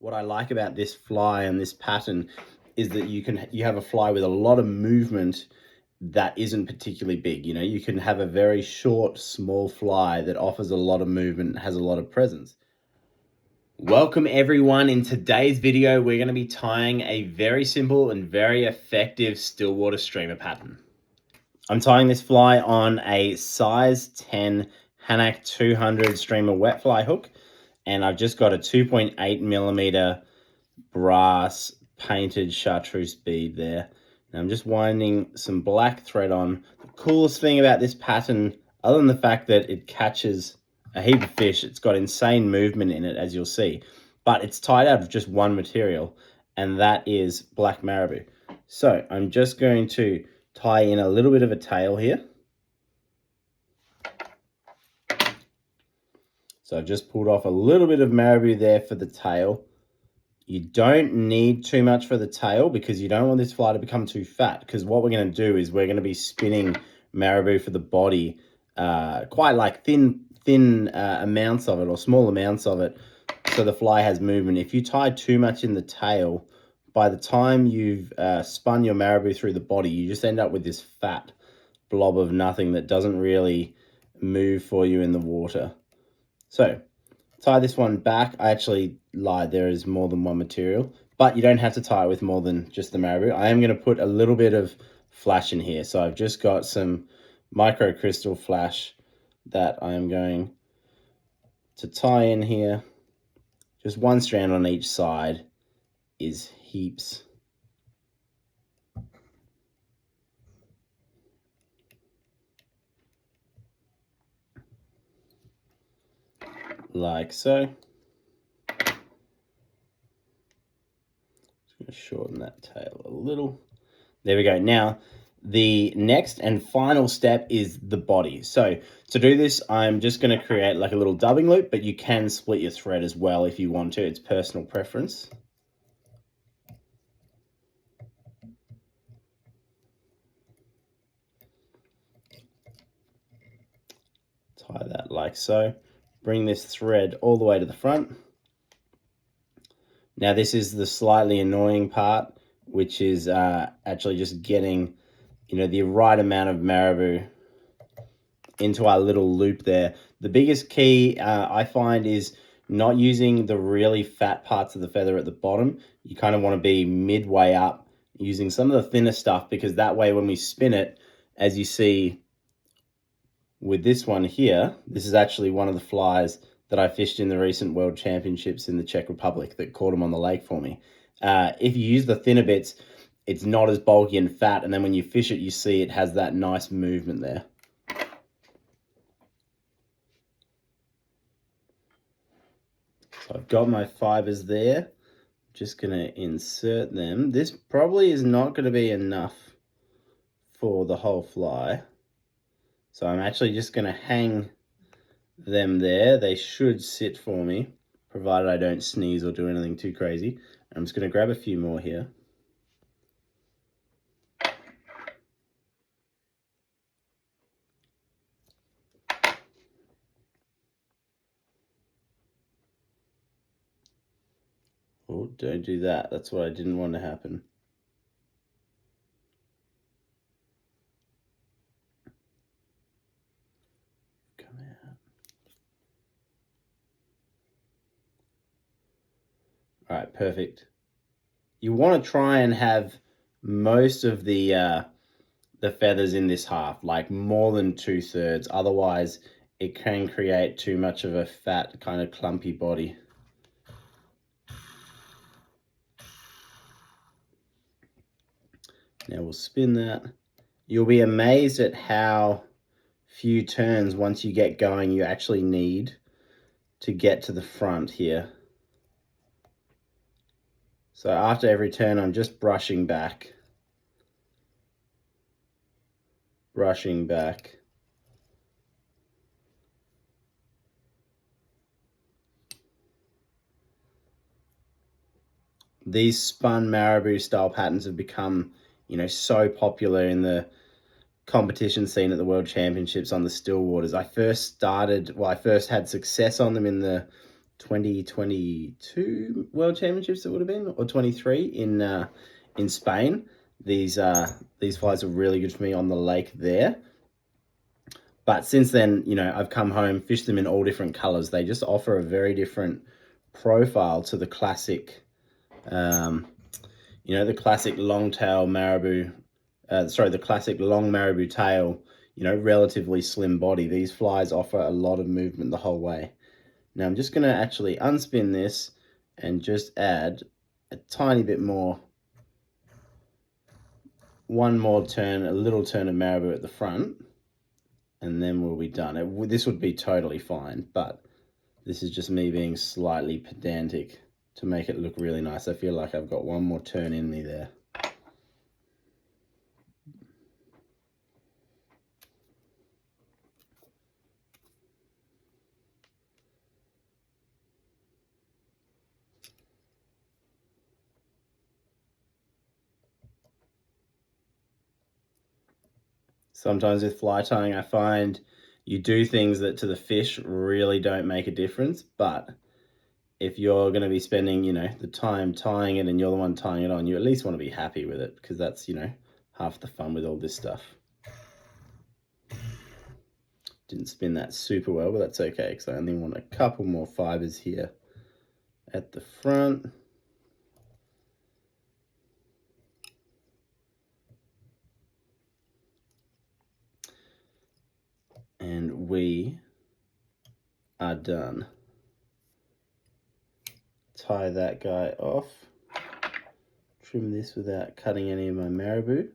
What I like about this fly and this pattern is that you have a fly with a lot of movement that isn't particularly big. You know, you can have a very short, small fly that offers a lot of movement and has a lot of presence. Welcome everyone. In today's video, we're going to be tying a very simple and very effective still water streamer pattern. I'm tying this fly on a size 10 Hanak 200 streamer wet fly hook, and I've just got a 2.8 millimeter brass painted Chartreuse bead there. And I'm just winding some black thread on. The coolest thing about this pattern, other than the fact that it catches a heap of fish, it's got insane movement in it, as you'll see, but it's tied out of just one material, and that is black Marabou. So I'm just going to tie in a little bit of a tail here. So I've just pulled off a little bit of Marabou there for the tail. You don't need too much for the tail because you don't want this fly to become too fat, because what we're going to do is we're going to be spinning Marabou for the body, quite like thin amounts of it, or small amounts of it, so the fly has movement. If you tie too much in the tail, by the time you've spun your Marabou through the body, you just end up with this fat blob of nothing that doesn't really move for you in the water. So tie this one back. I actually lied, there is more than one material, but you don't have to tie it with more than just the Marabou. I am going to put a little bit of flash in here. So I've just got some micro crystal flash that I am going to tie in here. Just one strand on each side is heaps. Like so. Just going to shorten that tail a little. There we go. Now, the next and final step is the body. So to do this, I'm just going to create like a little dubbing loop, but you can split your thread as well if you want to. It's personal preference. Tie that like so. Bring this thread all the way to the front. Now this is the slightly annoying part, which is actually just getting, you know, the right amount of Marabou into our little loop there. The biggest key I find is not using the really fat parts of the feather at the bottom. You kind of want to be midway up, using some of the thinner stuff, because that way when we spin it, as you see with this one here, this is actually one of the flies that I fished in the recent World Championships in the Czech Republic that caught them on the lake for me. If you use the thinner bits, it's not as bulky and fat, and then when you fish it, you see it has that nice movement there. So I've got my fibers there. Just going to insert them. This probably is not going to be enough for the whole fly. So I'm actually just going to hang them there. They should sit for me, provided I don't sneeze or do anything too crazy. I'm just going to grab a few more here. Oh, don't do that. That's what I didn't want to happen. Come out. All right, perfect. You want to try and have most of the feathers in this half, like more than 2/3. Otherwise, it can create too much of a fat, kind of clumpy body. Now we'll spin that. You'll be amazed at how few turns, once you get going, you actually need to get to the front here. So after every turn, I'm just brushing back. Brushing back. These spun Marabou style patterns have become, you know, so popular in the competition scene at the World Championships on the still waters. I first had success on them in the 2022 World Championships, it would have been, or 23 in Spain. These flies are really good for me on the lake there. But since then, you know, I've come home, fished them in all different colors. They just offer a very different profile to the classic, you know, the classic long tail marabou, the classic long marabou tail, you know, relatively slim body. These flies offer a lot of movement the whole way. Now I'm just going to actually unspin this and just add a tiny bit more, one more turn, a little turn of marabou at the front, and then we'll be done. This would be totally fine, but this is just me being slightly pedantic to make it look really nice. I feel like I've got one more turn in me there. Sometimes with fly tying, I find you do things that to the fish really don't make a difference, but if you're going to be spending, you know, the time tying it and you're the one tying it on, you at least want to be happy with it, because that's, you know, half the fun with all this stuff. Didn't spin that super well, but that's okay, because I only want a couple more fibers here at the front. And we are done. Tie that guy off. Trim this without cutting any of my marabou.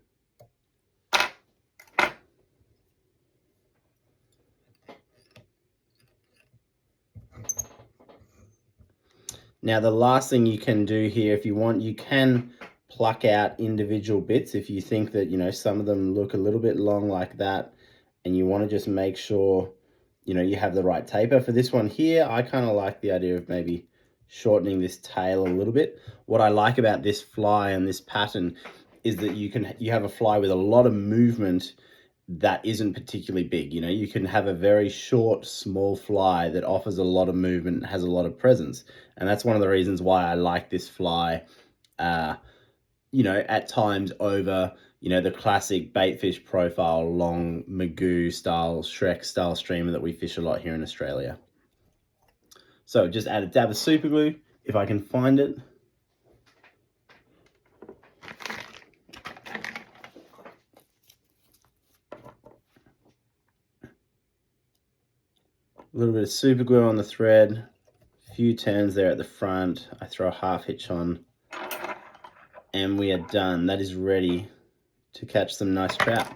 Now the last thing you can do here, if you want, you can pluck out individual bits if you think that, you know, some of them look a little bit long like that, and you want to just make sure, you know, you have the right taper. For this one here, I kind of like the idea of maybe shortening this tail a little bit. What I like about this fly and this pattern is that you have a fly with a lot of movement that isn't particularly big. You know, you can have a very short, small fly that offers a lot of movement and has a lot of presence. And that's one of the reasons why I like this fly, you know, at times over, you know, the classic baitfish profile, long Magoo style, Shrek style streamer that we fish a lot here in Australia. So just add a dab of super glue if I can find it. A little bit of super glue on the thread, a few turns there at the front. I throw a half hitch on, and we are done. That is ready to catch some nice trout.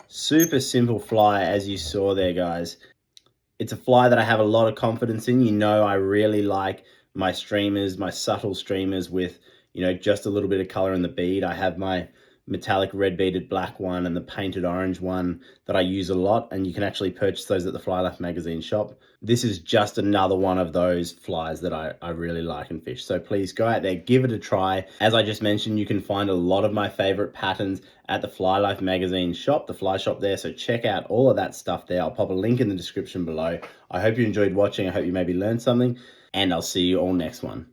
Super simple fly, as you saw there, guys. It's a fly that I have a lot of confidence in. You know, I really like my streamers, my subtle streamers with, you know, just a little bit of color in the bead. I have my metallic red beaded black one and the painted orange one that I use a lot, and you can actually purchase those at the Fly Life magazine shop. This is just another one of those flies that I really like and fish. So please go out there, give it a try. As I just mentioned, you can find a lot of my favorite patterns at the Fly Life magazine shop, the fly shop there. So check out all of that stuff there. I'll pop a link in the description below. I hope you enjoyed watching. I hope you maybe learned something, and I'll see you all next one.